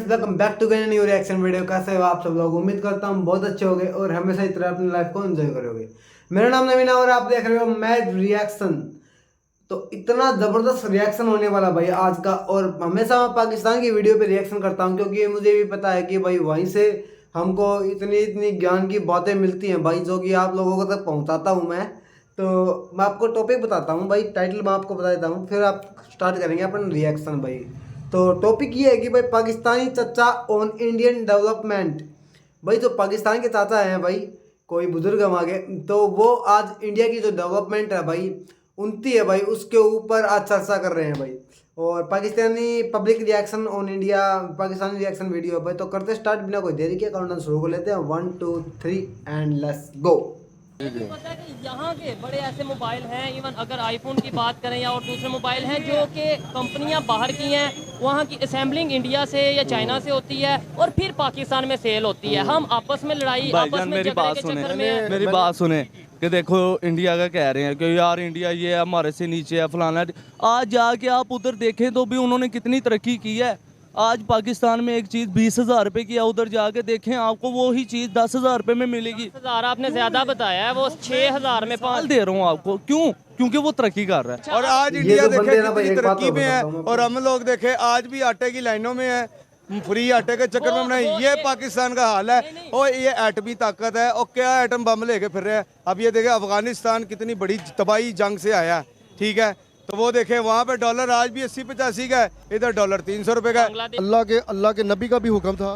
Friends, welcome back to new reaction video. कैसे हो आप सब लोग? उम्मीद करता हूँ बहुत अच्छे होगे और हमेशा इस तरह अपनी लाइफ को एंजॉय करोगे। मेरा नाम नवीन है और आप देख रहे हो मैड रिएक्शन। तो इतना जबरदस्त रिएक्शन होने वाला भाई आज का। और हमेशा मैं पाकिस्तान की वीडियो पे रिएक्शन करता हूँ क्योंकि मुझे भी पता है कि भाई वहीं से हमको इतनी इतनी ज्ञान की बातें मिलती हैं भाई, जो कि आप लोगों तक पहुँचाता हूँ मैं। तो मैं आपको टॉपिक बताता हूँ भाई, टाइटल मैं आपको बता देता हूँ, फिर आप स्टार्ट करेंगे अपन रिएक्शन भाई। तो टॉपिक ये है कि भाई पाकिस्तानी चचा ऑन इंडियन डेवलपमेंट। भाई जो पाकिस्तान के चाचा हैं भाई, कोई बुजुर्ग हम आगे, तो वो आज इंडिया की जो डेवलपमेंट है भाई उनती है भाई, उसके ऊपर आज चर्चा कर रहे हैं भाई। और Pakistani public reaction on India, Pakistani reaction video भाई। तो करते स्टार्ट बिना कोई देरी के, काउंटडाउन शुरू कर लेते हैं। 1 2 3 एंड लेट्स गो। पता है कि यहाँ के बड़े ऐसे मोबाइल हैं, इवन अगर आईफोन की बात करें या और दूसरे मोबाइल हैं जो कि कंपनियाँ बाहर की हैं, वहाँ की असेंबलिंग इंडिया से या चाइना से होती है और फिर पाकिस्तान में सेल होती है। हम आपस में लड़ाई, आपस में झगड़े के चक्कर में। मेरी बात सुने कि देखो इंडिया का कह रहे हैं कि यार इंडिया ये हमारे से नीचे है फलाना। आज जाके आप उधर देखें तो भी उन्होंने कितनी तरक्की की है। आज पाकिस्तान में एक चीज़ 20,000 रुपये की है, उधर जाके देखें आपको वही चीज़ 10,000 रुपये में मिलेगी। 10,000 आपने ज्यादा बताया है, वो 6,000 में पाल दे रहा हूँ आपको। क्यों? क्योंकि वो तरक्की कर रहा है। और आज इंडिया देखे कितनी तरक्की में है और हम लोग देखे आज भी आटे की लाइनों में है, फ्री आटे के चक्कर में बनाई। ये पाकिस्तान का हाल है। और ये एटमी ताकत है और क्या एटम बम लेके फिर रहे हैं। अब ये देखे अफगानिस्तान कितनी बड़ी तबाही जंग से आया, ठीक है, तो वो देखे वहाँ पे डॉलर आज भी 80-85 का है, इधर डॉलर 300 रुपए का है। अल्लाह के नबी का भी हुक्म था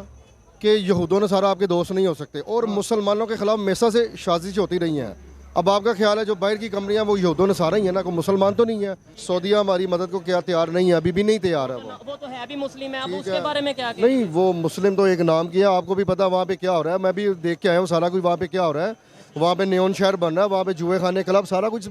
कि यहूदों ने सारा आपके दोस्त नहीं हो सकते और मुसलमानों के खिलाफ हमेशा से साजिश होती रही हैं। अब आपका ख्याल है जो बाहर की कंपनियां वो यहूदों ने सारा ही है ना, कोई मुसलमान तो नहीं है। सऊदीया हमारी मदद को क्या तैयार नहीं है, अभी भी नहीं तैयार है। वो तो है भी मुस्लिम है, अब उसके बारे में क्या नहीं, वो मुस्लिम तो एक नाम किया, आपको भी पता वहाँ पे क्या हो रहा है। मैं भी देख के आया हूँ सारा कुछ वहाँ पे क्या हो रहा है। वहाँ पे नेओन शहर बन रहा है, वहाँ पे जुए खाने क्लब सारा कुछ,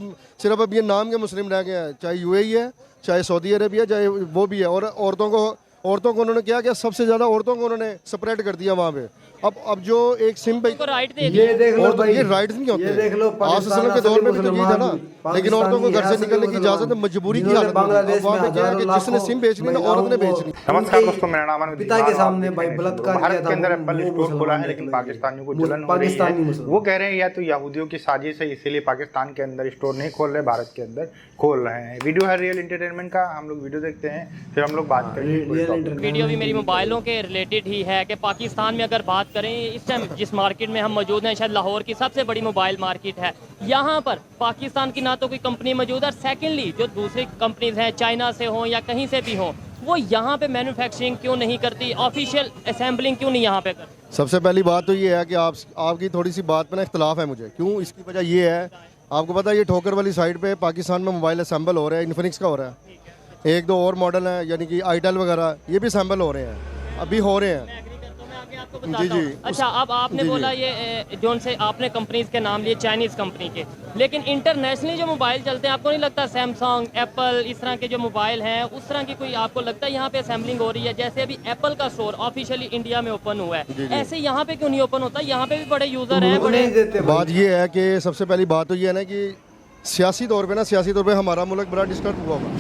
सिर्फ अब ये नाम के मुस्लिम रह गए हैं। चाहे यूएई है, चाहे सऊदी अरेबिया, चाहे वो भी है। और औरतों को उन्होंने क्या किया, सबसे ज्यादा औरतों को उन्होंने स्प्रेड कर दिया वहाँ पे। अब जो एक सिम पे ये देख लो भाई, ये राइट्स नहीं होते। ये देख लो पाकिस्तान के दौर में भी तो यही था ना, लेकिन औरतों को घर से निकलने की इजाजत मजबूरी की हालत में। वहाँ पे क्या है कि जिसने सिम बेचनी ना औरत ने बेचनी। नमस्कार दोस्तों, मेरा नाम है पिता के सामने भाई बलात्कार भारत के अंदर एप्पल स्टोर खोला है, लेकिन पाकिस्तानियों को जलन हो रही है। वो कह रहे हैं या तो यहूदियों की साजिश है, इसीलिए पाकिस्तान के अंदर स्टोर नहीं खोल रहे, भारत के अंदर खोल रहे हैं। वीडियो है रियल एंटरटेनमेंट का, हम लोग वीडियो देखते हैं फिर हम लोग बात करेंगे। वीडियो भी मेरी मोबाइलों के रिलेटेड ही है कि पाकिस्तान में अगर बात करें इस टाइम जिस मार्केट में हम मौजूद हैं, शायद लाहौर की सबसे बड़ी मोबाइल मार्केट है। यहाँ पर पाकिस्तान की ना तो कोई कंपनी मौजूद है, सेकेंडली जो दूसरी कंपनीज हैं चाइना से हो या कहीं से भी हो, वो यहाँ पे मैन्युफैक्चरिंग क्यों नहीं करती, ऑफिशियल असेंबलिंग क्यों नहीं यहाँ पे करती? सबसे पहली बात तो ये है कि आपकी थोड़ी सी बात पे ना इख्तलाफ है मुझे। क्यों? इसकी वजह ये है, आपको पता है ये ठोकर वाली साइड पे पाकिस्तान में मोबाइल असेंबल हो रहा है, इन्फिनिक्स का हो रहा है। एक दो और मॉडल हैं, यानी कि आईटेल वगैरह, ये भी असेंबल हो रहे हैं, अभी हो रहे हैं। जी जी। अच्छा, अब आपने बोला ये जोन से आपने कंपनीज के नाम लिए चाइनीज कंपनी के, लेकिन इंटरनेशनली जो मोबाइल चलते हैं, आपको नहीं लगता सैमसंग, एप्पल, इस तरह के जो मोबाइल हैं उस तरह की कोई आपको लगता है यहाँ पे असेंबलिंग हो रही है? जैसे अभी एप्पल का स्टोर ऑफिशियली इंडिया में ओपन हुआ है, ऐसे यहाँ पे क्यों नहीं ओपन होता? यहाँ पे भी बड़े यूजर हैं, बड़े। बात ये है कि सबसे पहली बात तो ये है ना कि सियासी तौर पे हमारा मुल्क बड़ा डिस्टर्ब हुआ हुआ,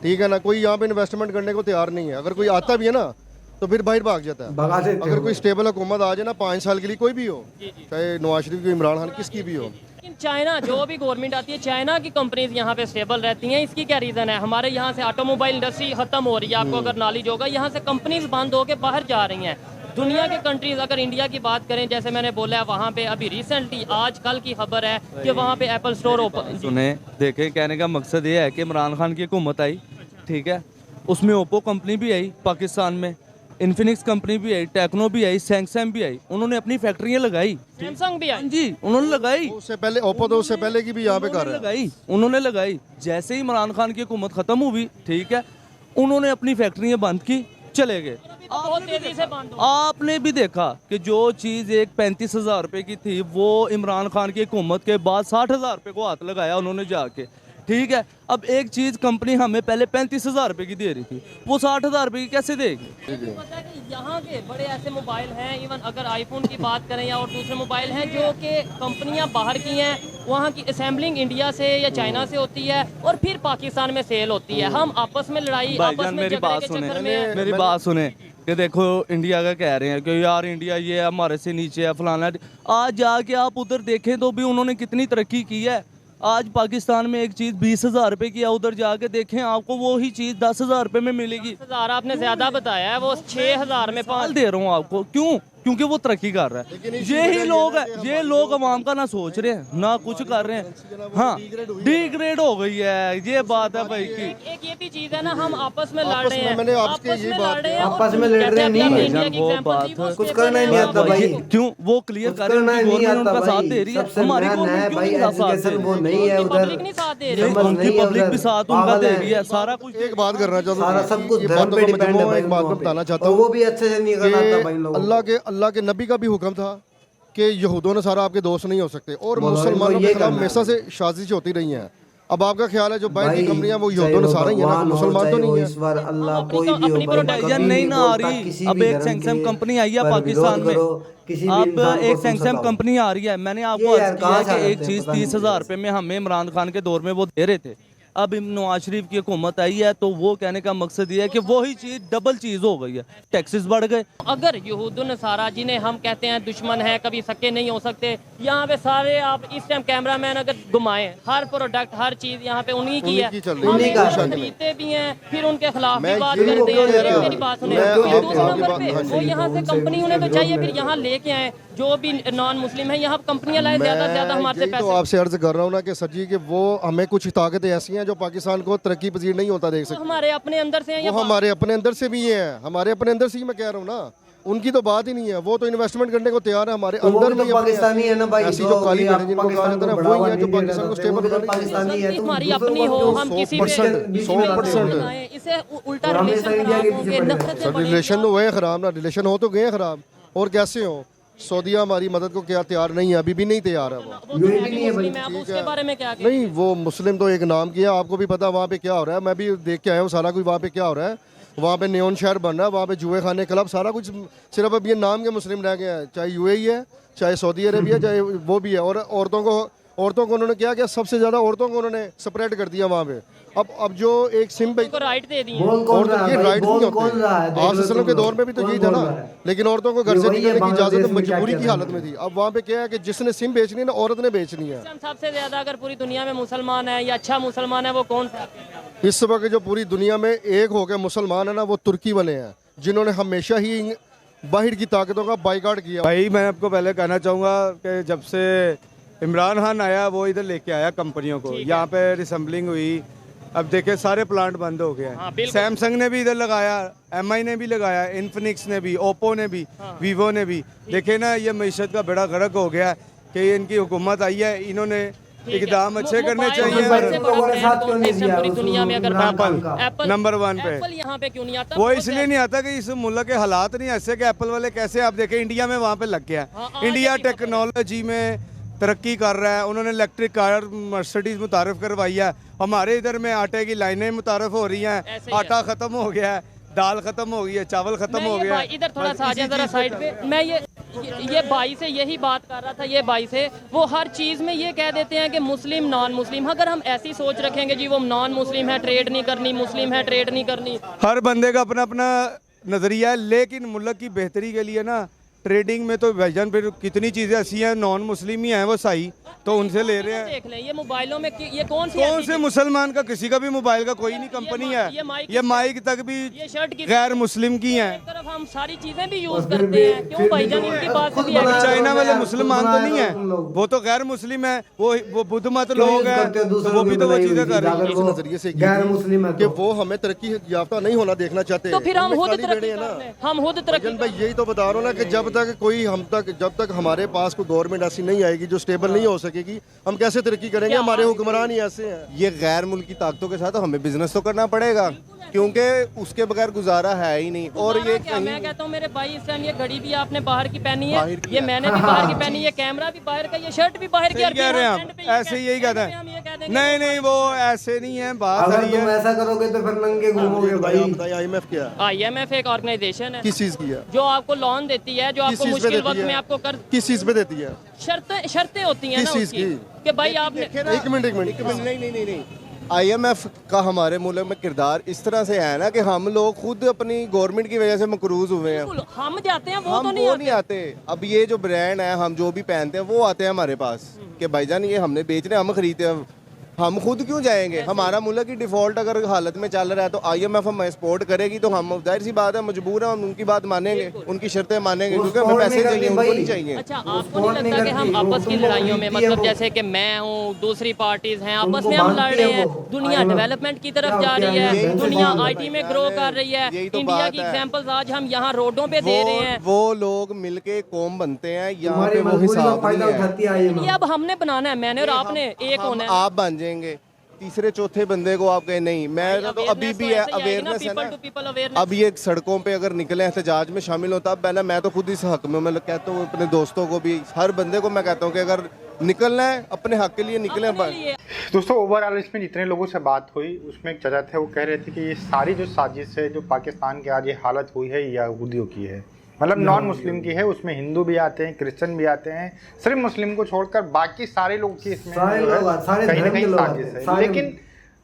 ठीक है ना। कोई यहाँ पे इन्वेस्टमेंट करने को तैयार नहीं है। अगर कोई आता भी है ना तो फिर बाहर भाग जाता है। अगर कोई स्टेबल हुकूमत आ जाए ना 5 साल के लिए, कोई भी हो, चाहे नवाज शरीफ की, इमरान खान, किसकी भी हो। लेकिन चाइना, जो भी गवर्नमेंट आती है, चाइना की कंपनीज यहाँ पे स्टेबल रहती हैं। इसकी क्या रीजन है? हमारे यहाँ से ऑटोमोबाइल इंडस्ट्री खत्म हो रही है, आपको अगर नॉलेज होगा, यहाँ से कंपनीज बंद होकर बाहर जा रही हैं। दुनिया के कंट्रीज, अगर इंडिया की बात करें, जैसे मैंने बोला है, वहाँ पे अभी रिसेंटली आज कल की खबर है कि वहाँ पे एप्पल स्टोर ओपन। सुने, देखे, कहने का मकसद ये है कि इमरान खान की हुकूमत आई, ठीक है, उसमें ओप्पो कंपनी भी आई पाकिस्तान में, इन्फिनिक्स कंपनी भी आई, टेक्नो भी आई, सैमसंग भी आई, उन्होंने अपनी फैक्ट्रियां लगाई। सैमसंग भी आई? जी, उन्होंने लगाई। उससे पहले ओप्पो, तो उससे पहले की भी यहाँ पे कर रहे हैं, उन्होंने लगाई। जैसे ही इमरान खान की हुकूमत खत्म हुई, ठीक है, उन्होंने अपनी फैक्ट्रियां बंद की, चले गए। आपने भी देखा कि जो चीज़ एक 35,000 रुपए की थी, वो इमरान खान की हुकूमत के बाद 60,000 रुपए को हाथ लगाया उन्होंने जाके, ठीक है। अब एक चीज़ कंपनी हमें पहले 35,000 रुपए की दे रही थी, वो 60,000 रुपए की कैसे देगी? पता है कि यहाँ के बड़े ऐसे मोबाइल हैं, इवन अगर आईफोन की बात करें या और दूसरे मोबाइल हैं, जो कि कंपनियाँ बाहर की हैं, वहाँ की असेंबलिंग इंडिया से या चाइना से होती है और फिर पाकिस्तान में सेल होती है। हम आपस में लड़ाई, आपस में झगड़े के चक्कर में। मेरी बात सुने, कि देखो इंडिया का कह रहे हैं कि यार इंडिया ये हमारे से नीचे है फलाना है। आज जाके आप उधर देखें तो भी उन्होंने कितनी तरक्की की है। आज पाकिस्तान में एक चीज़ 20,000 रुपये की है, उधर जाके देखें आपको वही चीज़ 10,000 रुपये में मिलेगी। 10,000 आपने ज्यादा बताया है, वो 6,000 में पाल दे रहा हूँ आपको। क्यों? क्योंकि वो तरक्की कर रहा है। यही लोग है, ये लोग अवाम का ना सोच रहे हैं ना कुछ कर रहे हैं। हाँ, डिग्रेड हो गई है, ये बात है भाई की। एक ये भी चीज है ना, हम आपस में लड़ रहे हैं, मैंने आपसे यही बात की। आपस में लड़ रहे नहीं है, वो बात कुछ करना ही नहीं आता भाई। क्यों वो क्लियर कर रहे हैं, गवर्नमेंट उनका साथ दे रही है। हमारी गवर्नमेंट क्यों नहीं साथ दे वो नहीं है उधर, पब्लिक नहीं साथ दे रही। उनकी पब्लिक भी साथ उनका दे रही है सारा कुछ। एक बात करना चाहता सारा हूँ, सब कुछ ये धर्म बातों पे का डिपेंड है मजमूआ भाई एक बात लोगों मैं पे। बताना चाहता और हूँ वो भी अच्छे से नहीं करना आता भाई कि लोगों को। अल्लाह के नबी का भी हुक्म था कि यहूदों ने सारा आपके दोस्त नहीं हो सकते, और बोलो, मुसलमानों इनको के ये खिलाफ करना हमेशा है। से साजिश होती रही हैं। अब आपका ख्याल है जो बाहर की भाई, कंपनियां वो चाहे यहूदों ने वो सारा ही है ना, भगवान हो, मुसलमान तो चाहे वो नहीं है। ईश्वर अल्लाह अपनी कोई तो- भी हो अपनी भाई, मैं प्रोडक्शन कभी नहीं ना आ बोलता रही। किसी अब भी एक धर्म सैमसंग के कंपनी आई है पर पाकिस्तान विरोध में। करो, किसी भी अब इंसान को एक तुम सैमसंग सताओ। कंपनी आ रही है। मैंने आपको ये अर्ज यार किया कहाँ से कि आ एक जाते हैं, चीज़ पता नहीं 30,000 रुपये में हमें इमरान खान के दौर में वो दे रहे थे। अब नवाज शरीफ की हुकूमत आई है तो वो कहने का मकसद ये है कि वही चीज़ डबल चीज़ हो गई है, टैक्सेस बढ़ गए। अगर यहूद नसारा जिन्हें हम कहते हैं दुश्मन है, कभी सके नहीं हो सकते, यहाँ पे सारे आप इस टाइम कैमरामैन अगर घुमाएं, हर प्रोडक्ट हर चीज यहाँ पे उन्हीं की है, उन्हीं की चल रही हम है, उन्हीं का इनको है। खरीदते भी हैं, फिर उनके खिलाफ भी मैं बात ये करते क्यों हैं। कह रहा हूँ? मेरी बात सुने, मैं फिर आपकी दूसरे बात- नंबर पे हाँ वो जी, यहाँ से उनसे कंपनी उन्हें तो विरोध चाहिए में फिर यहाँ लेके आए जो भी नॉन मुस्लिम है, यहाँ कंपनियां लाए ज्यादा से ज्यादा हमारे से यही तो पैसे। आपसे अर्ज कर रहा हूँ ना कि सर जी कि वो हमें कुछ ताकतें ऐसी हैं जो पाकिस्तान को तरक्की पजीर नहीं होता देख वो सकते। हमारे अपने अंदर से हैं या वो हमारे अपने अंदर से भी हैं, हमारे अपने अंदर से ही मैं कह रहा हूँ ना, उनकी तो बात ही नहीं है। वो तो इन्वेस्टमेंट करने को तैयार है, हमारे तो वो अंदर भी तो में ही अपने पाकिस्तानी है ना भाई, ऐसी जो काली ये आप भेड़ें जिनको कहा जाता है ना, पाकिस्तान वही है जो को पाकिस्तान को बढ़ावा स्टेबल नहीं बना दे रहे, पाकिस्तानी है, तुम हमारी दूसरों अपनी को हो, जो हम किसी 100% पे 100% इसे उल्टा और हमें रिलेशन इंडिया के खराब पीछे होंगे, पड़े नफरतें सर बढ़ेंगी। रिलेशन तो हुए खराब ना, रिलेशन हो तो गए खराब, और कैसे हो। सऊदीया हमारी मदद को क्या तैयार नहीं है, अभी भी नहीं तैयार है वो। वो तो है भी मुस्लिम है, अब उसके बारे में क्या कहें? नहीं वो मुस्लिम तो एक नाम किया, आपको भी पता वहाँ पे क्या हो रहा है, मैं भी देख के आया हूँ सारा कुछ वहाँ पे क्या हो रहा है। वहाँ पे नियोन शहर बन रहा है, वहाँ पे जुए खाने क्लब सारा कुछ, सिर्फ अब ये नाम के मुस्लिम रह गए हैं, चाहे यूएई है, चाहे सऊदी अरेबिया, चाहे वो भी है। और औरतों को उन्होंने क्या किया, सबसे ज़्यादा औरतों को उन्होंने स्प्रेड कर दिया वहाँ पे। अब जो एक सिम पे उनको राइट दे दिए। बोल कौन रहा है ये भाई, राइट बोल नहीं कौन रहा है, होते। देख आप लो वसल्लम तुम के लोग, दौर में भी तो कौन यही था बोल ना, रहा है? लेकिन औरतों को घर ये से वही है, निकलने की इजाज़त बांग्लादेश में क्या मजबूरी की क्या हालत में थी। अब वहाँ पे क्या है कि जिसने सिम बेचनी है ना, औरत ने बेचनी है। सबसे ज्यादा अगर पूरी दुनिया में मुसलमान है या अच्छा मुसलमान है वो कौन सा है? इस वक्त जो पूरी दुनिया में एक हो गए मुसलमान है ना, वो तुर्की वाले हैं, जिन्होंने हमेशा ही बाहर की ताकतों का बाइकाट किया। भाई मैं आपको पहले कहना चाहूँगा कि जब से इमरान खान आया वो इधर लेके आया कंपनियों को, यहाँ पे रिसम्बलिंग हुई। अब देखे सारे प्लांट बंद हो गए हाँ, हैं। बिल्कुल। सैमसंग ने भी इधर लगाया, एमआई ने भी लगाया, इन्फिनिक्स ने भी, ओप्पो ने भी, वीवो ने भी। देखे ना ये मीशत का बड़ा गर्क हो गया कि इनकी हुकूमत आई है, इन्होंने इकदाम अच्छे करने मोबाइल चाहिए। नंबर से लोगों ने बढ़ते हैं, साथ क्यों नहीं इससे दिया पूरी उस दुनिया में अगर इमरान बात- खान का? एप्पल नंबर 1 पे। एप्पल यहाँ पे क्यों नहीं आता? वो बहुत इसलिए ज्यादा- नहीं आता कि इस मुल्क के हालात नहीं ऐसे कि एप्पल वाले कैसे, आप देखें इंडिया में वहाँ पे लग गया हाँ, है। आज इंडिया भी पता टेक्नोलॉजी में तरक्की कर रहा है, उन्होंने इलेक्ट्रिक कार मर्सिडीज मुतारफ करवाई है। हमारे इधर में आटे की लाइनें मुतारफ हो रही हैं, ऐसे ही आटा खत्म हो गया है, दाल खत्म हो गई है, चावल खत्म मैं हो ये गया भाई है। इधर थोड़ा बस सा आ इसी जाए जरा चीज़ पे साइड पे। मैं ये भाई से यही बात कर रहा था, ये भाई से वो हर चीज़ में ये कह देते हैं कि मुस्लिम नॉन मुस्लिम। अगर हम ऐसी सोच रखेंगे जी वो नॉन मुस्लिम है ट्रेड नहीं करनी, मुस्लिम है ट्रेड नहीं करनी, हर बंदे का अपना अपना नज़रिया है, लेकिन मुल्क की बेहतरी के लिए ना ट्रेडिंग में तो भाईजान फिर कितनी चीज़ें ऐसी हैं नॉन मुस्लिम ही हैं वो सही, तो उनसे ले रहे हैं। देख लें ये मोबाइलों में ये कौन सी कौन ऐसी से चीज़- मुसलमान का किसी का भी मोबाइल का कोई नहीं कंपनी ये है, माइक ये माइक तक भी ये शर्ट की गैर मुस्लिम की हैं। एक तरफ हम सारी चीजें भी यूज और फिर करते भी- हैं, क्यों फिर भी भाईजान तो इनकी यार बात खुद भी है। बनाया चाइना वाले यार, मुसलमान तो बनाया नहीं है, तुम लोग। वो तो गैर मुस्लिम है, वो बुद्ध मत क्यों लोग यूज हैं, करते हो तो दूसरों वो भी की तो वो बनाई चीज़ें हुई कर रही चीज़? हैं। इस नजरिए से गैर मुस्लिम है कि तो वो हमें तरक्की याफ्ता नहीं होना देखना चाहते। तो फिर हम हमें खुद खाली तरक्की बेड़े हैं कर ना। रहे हैं, हम खुद तरक्की भाई यही तो बता रहा हूँ ना कि जब तक हमारे पास कोई गवर्नमेंट ऐसी नहीं आएगी जो स्टेबल नहीं हो सकेगी, हम कैसे तरक्की करेंगे? हमारे हुक्मरान ही ऐसे हैं। ये गैर मुल्की ताकतों के साथ हमें बिजनेस तो करना पड़ेगा, क्योंकि उसके बगैर गुजारा है ही नहीं। और ये क्या मैं कहता हूँ मेरे भाई इस टाइम ये घड़ी भी आपने बाहर की पहनी है, बाहर की ये है। मैंने भी बाहर की पहनी है, ये कैमरा भी बाहर का, ये शर्ट भी बाहर की। सही कह रहे हैं आप, ऐसे यही कहते हैं। नहीं नहीं वो ऐसे नहीं है, बात अगर सही तुम है। ऐसा करोगे तो फिर नंगे घूमोगे भाई। IMF क्या है? IMF एक ऑर्गेनाइजेशन है किस चीज़ की है? जो आपको लोन देती है, जो किस आपको चीज़ पे मुश्किल देती वक्त है? में आपको कर किस चीज़ पे देती है? शर्तें होती हैं किस ना चीज़ उसकी की? कि भाई आपने एक मिनट नहीं नहीं नहीं नहीं, IMF का हमारे मुल्क में किरदार इस तरह से है ना कि हम लोग खुद अपनी गवर्नमेंट की वजह से मकरूज हुए हैं। बिल्कुल, हम जाते हैं वो हम तो वो नहीं आते। अब ये जो ब्रांड है हम जो भी पहनते हैं वो आते हैं हमारे पास कि भाईजान ये हमने बेचने, हम खरीदते हैं, हम खुद क्यों जाएंगे? हमारा मुल्क की डिफॉल्ट अगर हालत में चल रहा है तो IMF हमें सपोर्ट करेगी तो हम जाहिर सी बात है मजबूर हैं, हम उनकी बात मानेंगे, उनकी शर्तें मानेंगे, क्योंकि हमें पैसे चाहिए, उनको नहीं चाहिए। अच्छा, आपको नहीं लगता कि हम आपस की लड़ाइयों में, मतलब जैसे कि मैं हूँ, दूसरी पार्टीज हैं, आपस में हम लड़ रहे हैं, दुनिया डेवलपमेंट की तरफ जा रही है, दुनिया IT में ग्रो कर रही है, इंडिया की एग्जांपल्स आज हम यहाँ रोडों पे दे रहे हैं। वो लोग मिलके कौम बनते हैं, यहाँ पे वो हिसाब नहीं है। ये अब हमने बनाना है, मैंने और आपने एक होना है। आप बन जाएंगे, तीसरे चौथे बंदे को आप कहें नहीं, मैं तो अभी भी है अवेयरनेस है ना। अब ये सड़कों पे अगर निकले एहतजाज में शामिल होता अब पहले मैं तो खुद इस हक में, मैं कहता हूँ अपने दोस्तों को भी, हर बंदे को मैं कहता हूँ कि अगर निकलना है अपने हक के लिए निकले। दोस्तों ओवरऑल इसमें जितने लोगों से बात हुई उसमें एक चाचा थे, वो कह रहे थे कि ये सारी जो साजिश है जो पाकिस्तान के आज ये हालत हुई है यहूदियों की है, मतलब नॉन मुस्लिम की है। उसमें हिंदू भी आते हैं, क्रिश्चियन भी आते हैं, सिर्फ मुस्लिम को छोड़कर बाकी सारे लोग की इसमें कहीं ना कहीं साजिश है। लेकिन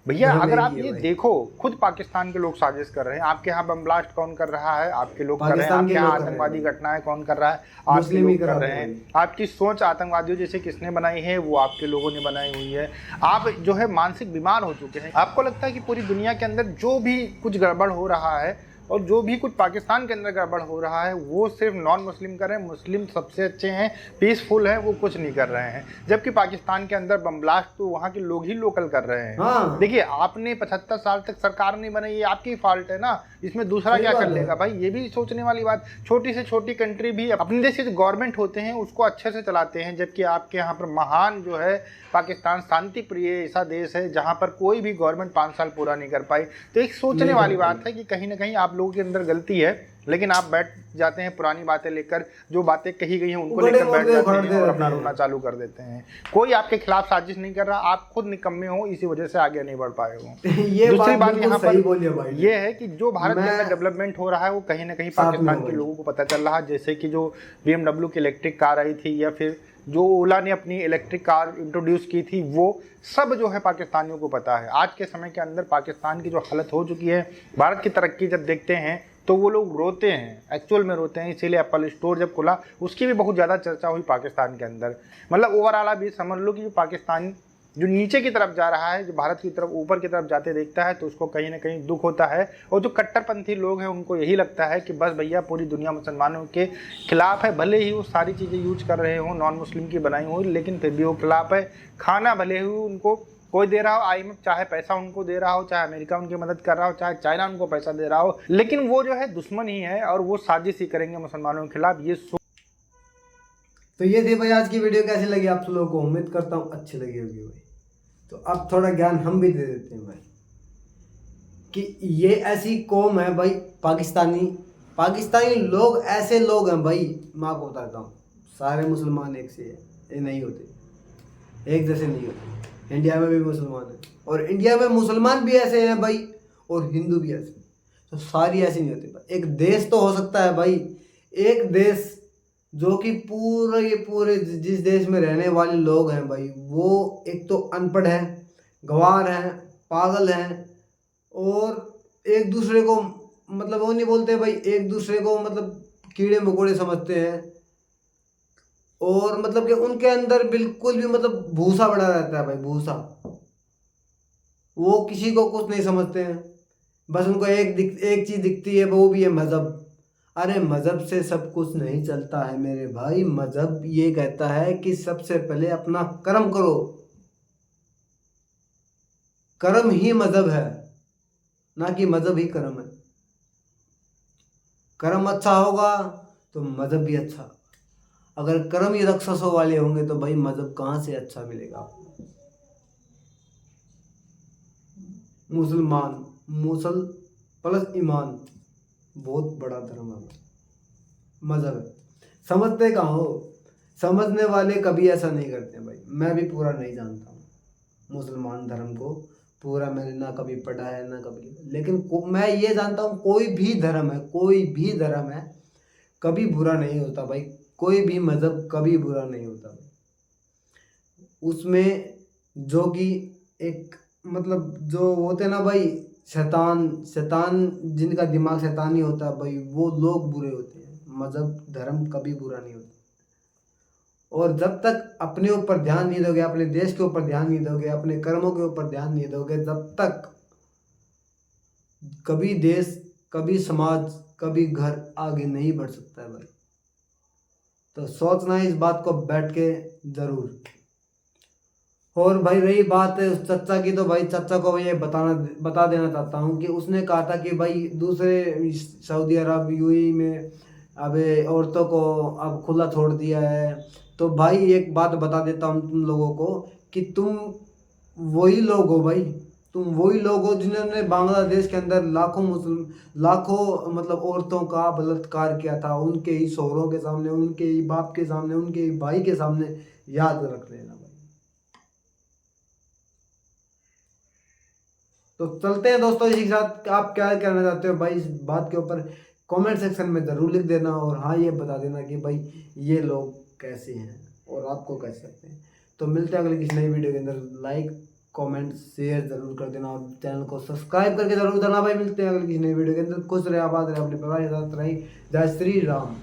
भैया अगर आप ये देखो, खुद पाकिस्तान के लोग साजिश कर रहे हैं। आपके यहाँ बम ब्लास्ट कौन कर रहा है? आपके लोग कर रहे हैं। आपके यहाँ आतंकवादी घटनाएं कौन कर रहा है? आपके लोग कर रहे हैं। आपकी सोच आतंकवादियों जैसे किसने बनाई है? वो आपके लोगों ने बनाई हुई है। आप जो है मानसिक बीमार हो चुके हैं। आपको लगता है कि पूरी दुनिया के अंदर जो भी कुछ गड़बड़ हो रहा है और जो भी कुछ पाकिस्तान के अंदर गड़बड़ हो रहा है वो सिर्फ नॉन मुस्लिम कर रहे हैं। मुस्लिम सबसे अच्छे हैं, पीसफुल हैं, वो कुछ नहीं कर रहे हैं। जबकि पाकिस्तान के अंदर बम ब्लास्ट तो वहाँ के लोग ही लोकल कर रहे हैं। हाँ। देखिए आपने 75 साल तक सरकार नहीं बनाई, ये आपकी फॉल्ट है ना, इसमें दूसरा क्या कर लेगा भाई? ये भी सोचने वाली बात। छोटी से छोटी कंट्री भी अपने देश के जो गवर्नमेंट होते हैं उसको अच्छे से चलाते हैं, जबकि आपके यहाँ पर महान जो है पाकिस्तान शांति प्रिय ऐसा देश है जहाँ पर कोई भी गवर्नमेंट 5 साल पूरा नहीं कर पाई। तो एक सोचने वाली बात है कि कहीं ना कहीं आप लोगों के अंदर गलती है, लेकिन आप बैठ जाते हैं पुरानी बातें लेकर, जो बातें कही गई हैं उनको लेकर बैठ जाते हैं और अपना रोना चालू कर देते हैं। कोई आपके खिलाफ साजिश नहीं कर रहा, आप खुद निकम्मे हो, इसी वजह से आगे नहीं बढ़ पाए हो। दूसरी बात यहाँ पर ये है कि जो भारत के अंदर डेवलपमेंट हो रहा है वो कहीं ना कहीं पाकिस्तान के लोगों को पता चल रहा है। जैसे कि जो BMW की इलेक्ट्रिक कार आई थी, या फिर जो ओला ने अपनी इलेक्ट्रिक कार इंट्रोड्यूस की थी, वो सब जो है पाकिस्तानियों को पता है। आज के समय के अंदर पाकिस्तान की जो हालत हो चुकी है, भारत की तरक्की जब देखते हैं तो वो लोग रोते हैं, एक्चुअल में रोते हैं। इसीलिए एप्पल स्टोर जब खुला उसकी भी बहुत ज़्यादा चर्चा हुई पाकिस्तान के अंदर। मतलब ओवरऑल आप ये समझ लो कि जो पाकिस्तान जो नीचे की तरफ जा रहा है, जो भारत की तरफ ऊपर की तरफ जाते देखता है तो उसको कहीं ना कहीं दुख होता है। और जो कट्टरपंथी लोग हैं उनको यही लगता है कि बस भैया पूरी दुनिया मुसलमानों के खिलाफ है, भले ही वो सारी चीज़ें यूज कर रहे हों नॉन मुस्लिम की बनाई हुई, लेकिन फिर भी वो खिलाफ है। खाना भले ही उनको कोई दे रहा हो, IMF चाहे पैसा उनको दे रहा हो, चाहे अमेरिका उनकी मदद कर रहा हो, चाहे चाइना उनको पैसा दे रहा हो, लेकिन वो जो है दुश्मन ही है और वो साजिश ही करेंगे मुसलमानों के खिलाफ। ये तो ये थी भाई आज की वीडियो। कैसी लगी आप लोगों को? उम्मीद करता हूँ अच्छी लगी होगी भाई। तो अब थोड़ा ज्ञान हम भी दे देते हैं भाई कि ये ऐसी कौम है भाई, पाकिस्तानी लोग ऐसे लोग हैं भाई, मैं आपको बताता हूँ, सारे मुसलमान एक से ये नहीं होते, एक जैसे नहीं होते। इंडिया में भी मुसलमान है और इंडिया में मुसलमान भी ऐसे हैं भाई और हिंदू भी ऐसे, तो सारी ऐसी नहीं होती। एक देश तो हो सकता है भाई, एक देश जो कि पूरे जिस देश में रहने वाले लोग हैं भाई, वो एक तो अनपढ़ हैं, गंवार हैं, पागल हैं और एक दूसरे को मतलब वो नहीं बोलते भाई, एक दूसरे को मतलब कीड़े मकोड़े समझते हैं। और मतलब कि उनके अंदर बिल्कुल भी मतलब भूसा बड़ा रहता है भाई, भूसा। वो किसी को कुछ नहीं समझते हैं, बस उनको एक चीज़ दिखती है, वो भी है मज़हब। अरे मज़हब से सब कुछ नहीं चलता है मेरे भाई। मज़हब ये कहता है कि सबसे पहले अपना कर्म करो, कर्म ही मज़हब है, ना कि मज़हब ही कर्म है। कर्म अच्छा होगा तो मज़हब भी अच्छा। अगर कर्म ही राक्षसों वाले होंगे तो भाई मज़हब कहाँ से अच्छा मिलेगा आपको? मुसल प्लस ईमान बहुत बड़ा धर्म है, मज़हब है। समझते कहाँ हो? समझने वाले कभी ऐसा नहीं करते भाई। मैं भी पूरा नहीं जानता हूँ मुसलमान धर्म को, पूरा मैंने ना कभी पढ़ा है ना कभी, लेकिन मैं ये जानता हूँ कोई भी धर्म है कभी बुरा नहीं होता भाई। कोई भी मज़हब कभी बुरा नहीं होता भाई। उसमें जो कि एक मतलब जो होते ना भाई शैतान, शैतान जिनका दिमाग शैतानी होता है भाई, वो लोग बुरे होते हैं। मजहब धर्म कभी बुरा नहीं होता। और जब तक अपने ऊपर ध्यान नहीं दोगे, अपने देश के ऊपर ध्यान नहीं दोगे, अपने कर्मों के ऊपर ध्यान नहीं दोगे, जब तक कभी देश, कभी समाज, कभी घर आगे नहीं बढ़ सकता है भाई। तो सोचना है इस बात को बैठ के जरूर। और भाई रही बात है उस चचा की, तो भाई चचा को मैं ये बता देना चाहता हूँ कि उसने कहा था कि भाई दूसरे सऊदी अरब यूएई में अब औरतों को अब खुला छोड़ दिया है। तो भाई एक बात बता देता हूँ तुम लोगों को कि तुम वही लोग हो भाई, तुम वही लोग हो जिन्होंने बांग्लादेश के अंदर लाखों मतलब औरतों का बलात्कार किया था, उनके ही शोहरों के सामने, उनके ही बाप के सामने, उनके ही भाई के सामने। याद रख लेना भाई। तो चलते हैं दोस्तों इसी के साथ। आप क्या कहना चाहते हो भाई इस बात के ऊपर कमेंट सेक्शन में ज़रूर लिख देना। और हाँ ये बता देना कि भाई ये लोग कैसे हैं और आपको कैसे लगते हैं। तो मिलते हैं अगले किसी नई वीडियो के अंदर। लाइक कमेंट शेयर ज़रूर कर देना और चैनल को सब्सक्राइब करके ज़रूर देना भाई। मिलते हैं अगले किसी नई वीडियो के अंदर। खुश रहे, आबाद रहे, अपने परिवार के साथ रही। जय श्री राम।